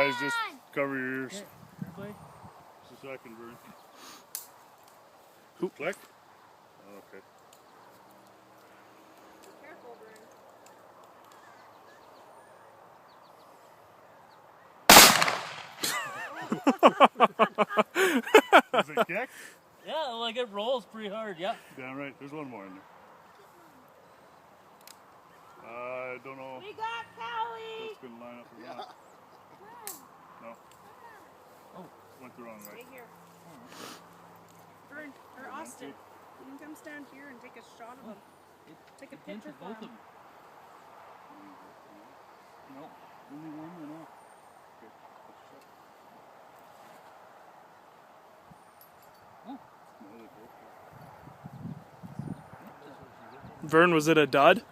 guys, just cover your ears. Okay. Just a second, Vern. Who? Click? Oh, okay. Careful, Is it kick? Yeah, like it rolls pretty hard, yeah. Damn right. There's one more in there. I don't know. We got Callie! That's going to line up or not. No. Oh. Went the wrong way. Stay here. Vern, or Austin, you can come stand here and take a shot of them. Take a picture for both them. of them. No, only one went off. Vern, was it a dud?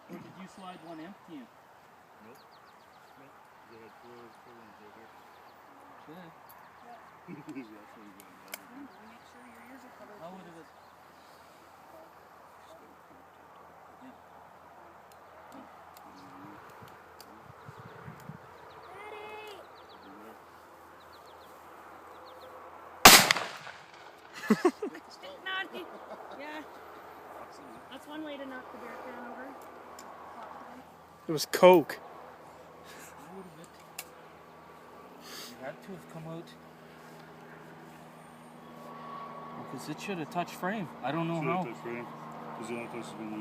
Or did you slide one empty in? Nope. Nope. They had four ones right there. Okay. Make sure your ears are covered. How would it? Naughty. Yeah. That's one way to knock the bear can over. It was Coke. You had to have come out. Because it should have touched frame. I don't know how. Should have touched frame. Because the only place is when you